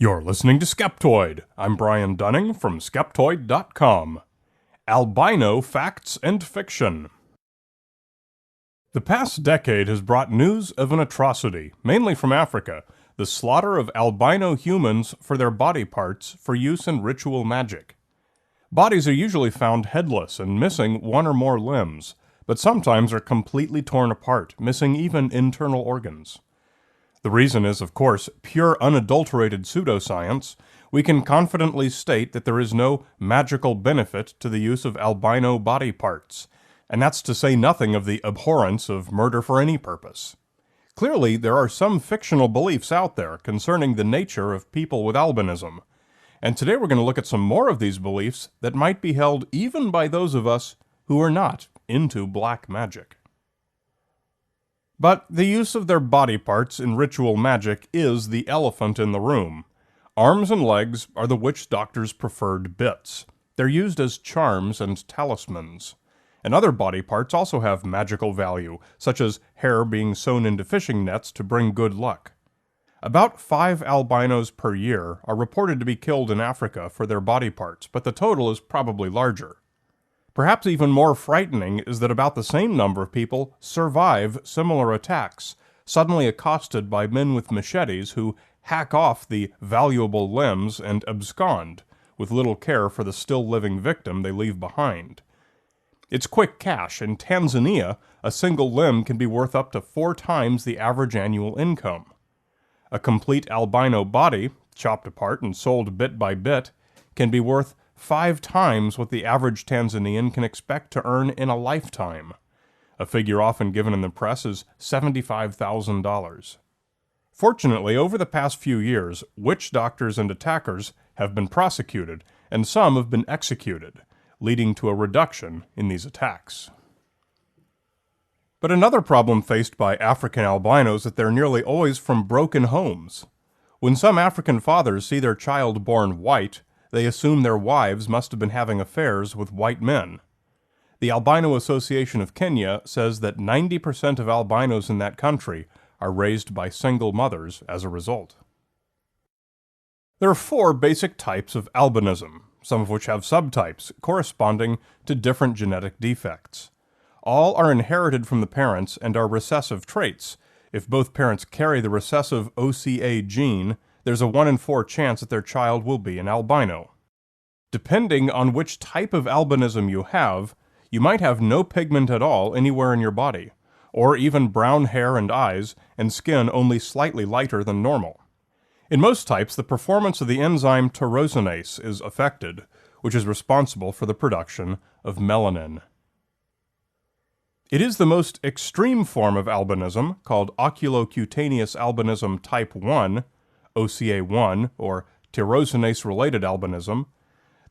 You're listening to Skeptoid. I'm Brian Dunning from Skeptoid.com. Albino Facts and Fiction. The past decade has brought news of an atrocity, mainly from Africa, the slaughter of albino humans for their body parts for use in ritual magic. Bodies are usually found headless and missing one or more limbs, but sometimes are completely torn apart, missing even internal organs. The reason is, of course, pure unadulterated pseudoscience. We can confidently state that there is no magical benefit to the use of albino body parts, and that's to say nothing of the abhorrence of murder for any purpose. Clearly, there are some fictional beliefs out there concerning the nature of people with albinism, and today we're going to look at some more of these beliefs that might be held even by those of us who are not into black magic. But the use of their body parts in ritual magic is the elephant in the room. Arms and legs are the witch doctor's preferred bits. They're used as charms and talismans. And other body parts also have magical value, such as hair being sewn into fishing nets to bring good luck. About 5 albinos per year are reported to be killed in Africa for their body parts, but the total is probably larger. Perhaps even more frightening is that about the same number of people survive similar attacks, suddenly accosted by men with machetes who hack off the valuable limbs and abscond, with little care for the still-living victim they leave behind. It's quick cash. In Tanzania, a single limb can be worth up to 4 times the average annual income. A complete albino body, chopped apart and sold bit by bit, can be worth 5 times what the average Tanzanian can expect to earn in a lifetime. A figure often given in the press is $75,000. Fortunately, over the past few years, witch doctors and attackers have been prosecuted, and some have been executed, leading to a reduction in these attacks. But another problem faced by African albinos is that they're nearly always from broken homes. When some African fathers see their child born white, they assume their wives must have been having affairs with white men. The Albino Association of Kenya says that 90% of albinos in that country are raised by single mothers as a result. There are 4 basic types of albinism, some of which have subtypes corresponding to different genetic defects. All are inherited from the parents and are recessive traits. If both parents carry the recessive OCA gene, there's a 1 in 4 chance that their child will be an albino. Depending on which type of albinism you have, you might have no pigment at all anywhere in your body, or even brown hair and eyes, and skin only slightly lighter than normal. In most types, the performance of the enzyme tyrosinase is affected, which is responsible for the production of melanin. It is the most extreme form of albinism, called oculocutaneous albinism type 1, OCA1, or tyrosinase-related albinism,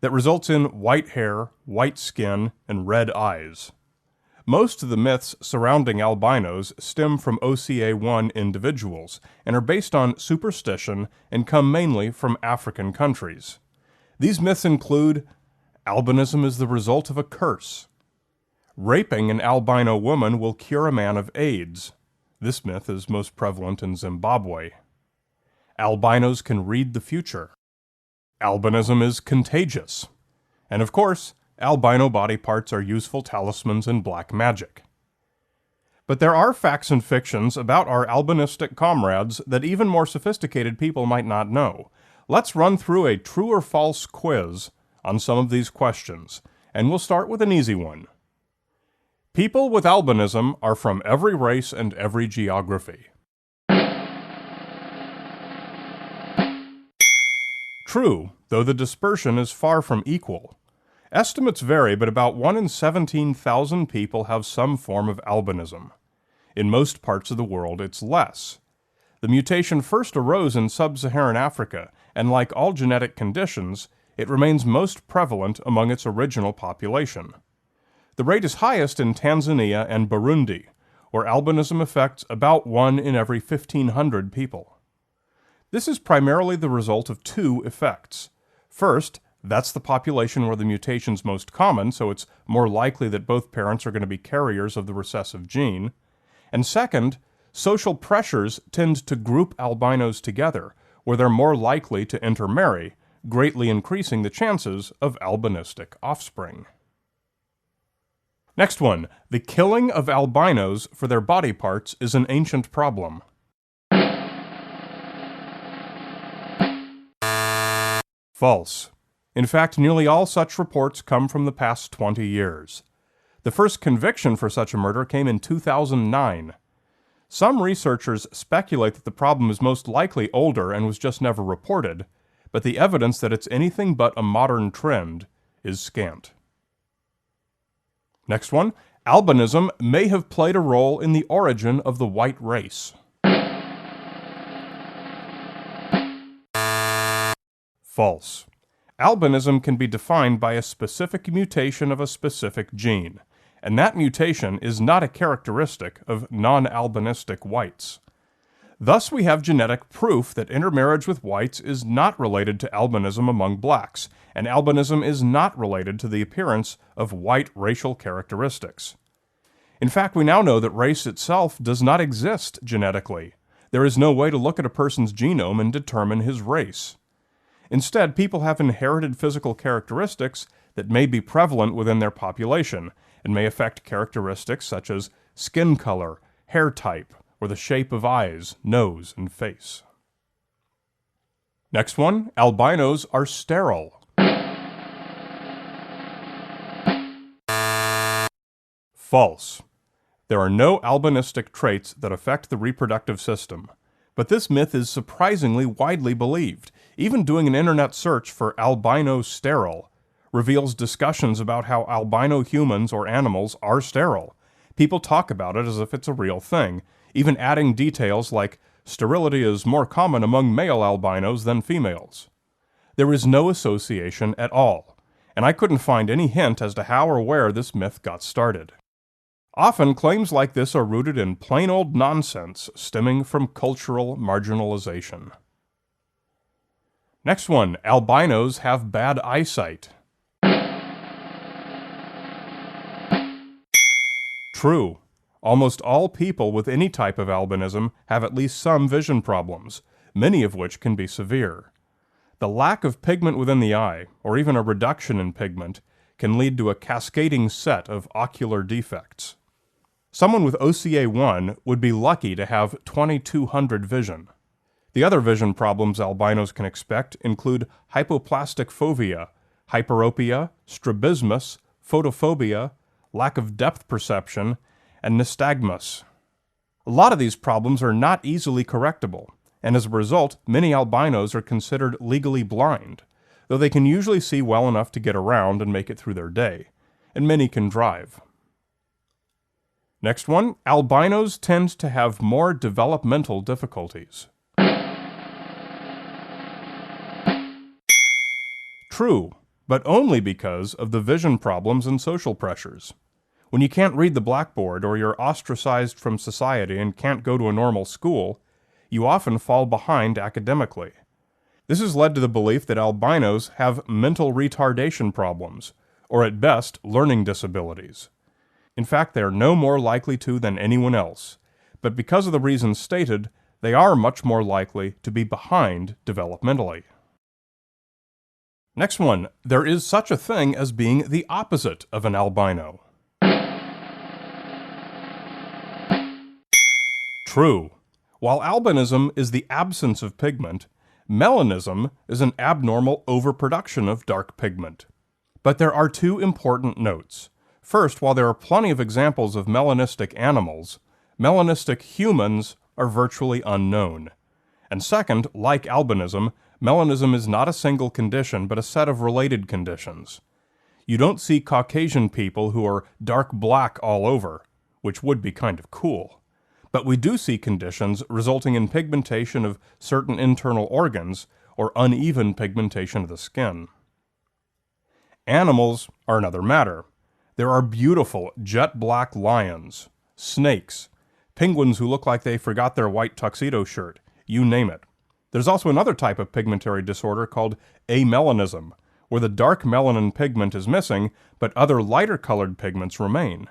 that results in white hair, white skin, and red eyes. Most of the myths surrounding albinos stem from OCA1 individuals and are based on superstition and come mainly from African countries. These myths include albinism is the result of a curse. Raping an albino woman will cure a man of AIDS. This myth is most prevalent in Zimbabwe. Albinos can read the future. Albinism is contagious. And of course, albino body parts are useful talismans in black magic. But there are facts and fictions about our albinistic comrades that even more sophisticated people might not know. Let's run through a true or false quiz on some of these questions, and we'll start with an easy one. People with albinism are from every race and every geography. True, though the dispersion is far from equal. Estimates vary, but about 1 in 17,000 people have some form of albinism. In most parts of the world, it's less. The mutation first arose in sub-Saharan Africa, and like all genetic conditions, it remains most prevalent among its original population. The rate is highest in Tanzania and Burundi, where albinism affects about 1 in every 1,500 people. This is primarily the result of 2 effects. First, that's the population where the mutation's most common, so it's more likely that both parents are going to be carriers of the recessive gene. And second, social pressures tend to group albinos together, where they're more likely to intermarry, greatly increasing the chances of albinistic offspring. Next one, the killing of albinos for their body parts is an ancient problem. False. In fact, nearly all such reports come from the past 20 years. The first conviction for such a murder came in 2009. Some researchers speculate that the problem is most likely older and was just never reported, but the evidence that it's anything but a modern trend is scant. Next one, albinism may have played a role in the origin of the white race. False. Albinism can be defined by a specific mutation of a specific gene, and that mutation is not a characteristic of non-albinistic whites. Thus, we have genetic proof that intermarriage with whites is not related to albinism among blacks, and albinism is not related to the appearance of white racial characteristics. In fact, we now know that race itself does not exist genetically. There is no way to look at a person's genome and determine his race. Instead, people have inherited physical characteristics that may be prevalent within their population and may affect characteristics such as skin color, hair type, or the shape of eyes, nose, and face. Next one, albinos are sterile. False. There are no albinistic traits that affect the reproductive system, but this myth is surprisingly widely believed. Even doing an internet search for Albinos Sterile reveals discussions about how albino humans or animals are sterile. People talk about it as if it's a real thing, even adding details like sterility is more common among male albinos than females. There is no association at all, and I couldn't find any hint as to how or where this myth got started. Often, claims like this are rooted in plain old nonsense stemming from cultural marginalization. Next one, albinos have bad eyesight. True. Almost all people with any type of albinism have at least some vision problems, many of which can be severe. The lack of pigment within the eye, or even a reduction in pigment, can lead to a cascading set of ocular defects. Someone with OCA1 would be lucky to have 2200 vision. The other vision problems albinos can expect include hypoplastic fovea, hyperopia, strabismus, photophobia, lack of depth perception, and nystagmus. A lot of these problems are not easily correctable, and as a result, many albinos are considered legally blind, though they can usually see well enough to get around and make it through their day, and many can drive. Next one, albinos tend to have more developmental difficulties. True, but only because of the vision problems and social pressures. When you can't read the blackboard or you're ostracized from society and can't go to a normal school, you often fall behind academically. This has led to the belief that albinos have mental retardation problems, or at best, learning disabilities. In fact, they are no more likely to than anyone else, but because of the reasons stated, they are much more likely to be behind developmentally. Next one, there is such a thing as being the opposite of an albino. True. While albinism is the absence of pigment, melanism is an abnormal overproduction of dark pigment. But there are two important notes. First, while there are plenty of examples of melanistic animals, melanistic humans are virtually unknown. And second, like albinism, melanism is not a single condition, but a set of related conditions. You don't see Caucasian people who are dark black all over, which would be kind of cool. But we do see conditions resulting in pigmentation of certain internal organs or uneven pigmentation of the skin. Animals are another matter. There are beautiful jet black lions, snakes, penguins who look like they forgot their white tuxedo shirt, you name it. There's also another type of pigmentary disorder called amelanism, where the dark melanin pigment is missing, but other lighter colored pigments remain.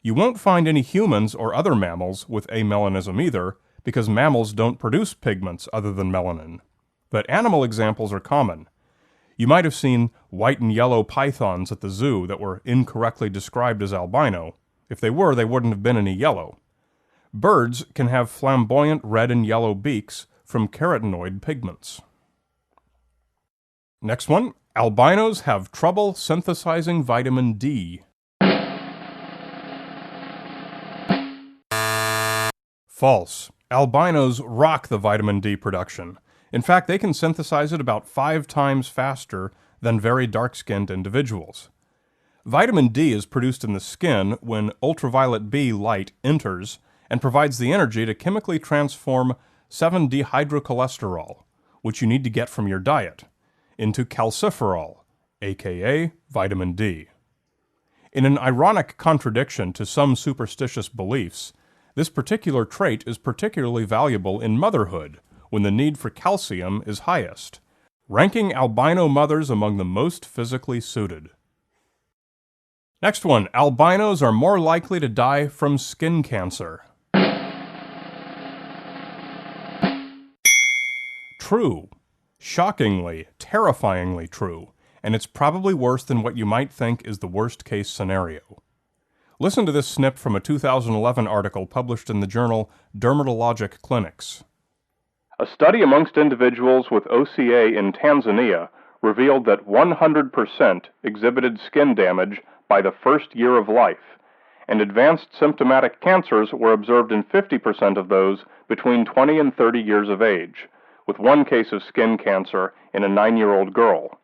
You won't find any humans or other mammals with amelanism either, because mammals don't produce pigments other than melanin. but animal examples are common. You might have seen white and yellow pythons at the zoo that were incorrectly described as albino. If they were, they wouldn't have been any yellow. Birds can have flamboyant red and yellow beaks from carotenoid pigments. Next one, albinos have trouble synthesizing vitamin D. False. Albinos rock the vitamin D production. In fact, they can synthesize it about 5 times faster than very dark-skinned individuals. Vitamin D is produced in the skin when ultraviolet B light enters and provides the energy to chemically transform 7-dehydrocholesterol, which you need to get from your diet, into calciferol, aka vitamin D. In an ironic contradiction to some superstitious beliefs, this particular trait is particularly valuable in motherhood, when the need for calcium is highest, ranking albino mothers among the most physically suited. Next one, albinos are more likely to die from skin cancer. True. Shockingly, terrifyingly true, and it's probably worse than what you might think is the worst-case scenario. Listen to this snip from a 2011 article published in the journal Dermatologic Clinics. A study amongst individuals with OCA in Tanzania revealed that 100% exhibited skin damage by the first year of life, and advanced symptomatic cancers were observed in 50% of those between 20 and 30 years of age, with one case of skin cancer in a 9-year-old girl.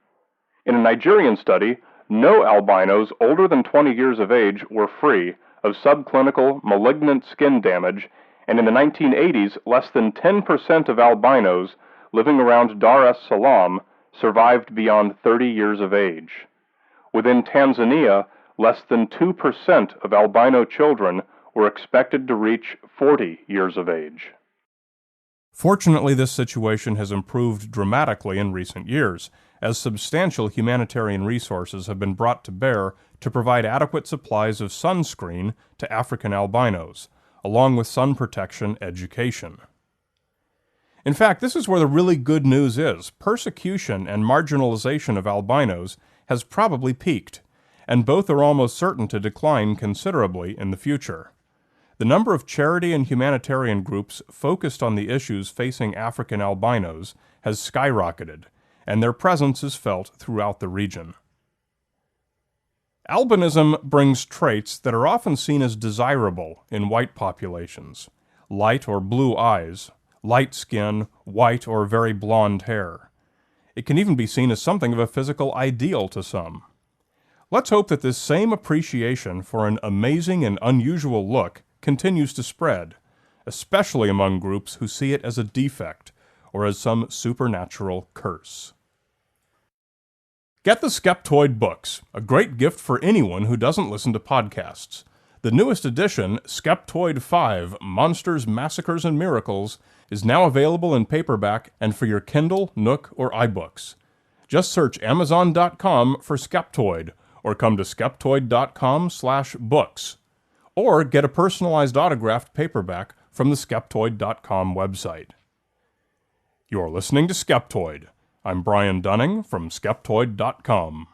In a Nigerian study, no albinos older than 20 years of age were free of subclinical malignant skin damage, and in the 1980s, less than 10% of albinos living around Dar es Salaam survived beyond 30 years of age. Within Tanzania, less than 2% of albino children were expected to reach 40 years of age. Fortunately, this situation has improved dramatically in recent years, as substantial humanitarian resources have been brought to bear to provide adequate supplies of sunscreen to African albinos, along with sun protection education. In fact, this is where the really good news is. Persecution and marginalization of albinos has probably peaked, and both are almost certain to decline considerably in the future. The number of charity and humanitarian groups focused on the issues facing African albinos has skyrocketed, and their presence is felt throughout the region. Albinism brings traits that are often seen as desirable in white populations: light or blue eyes, light skin, white or very blonde hair. It can even be seen as something of a physical ideal to some. Let's hope that this same appreciation for an amazing and unusual look continues to spread, especially among groups who see it as a defect or as some supernatural curse. Get the Skeptoid books, a great gift for anyone who doesn't listen to podcasts. The newest edition, Skeptoid 5, Monsters, Massacres, and Miracles, is now available in paperback and for your Kindle, Nook, or iBooks. Just search Amazon.com for Skeptoid, or come to Skeptoid.com/books. Or get a personalized autographed paperback from the Skeptoid.com website. You're listening to Skeptoid. I'm Brian Dunning from Skeptoid.com.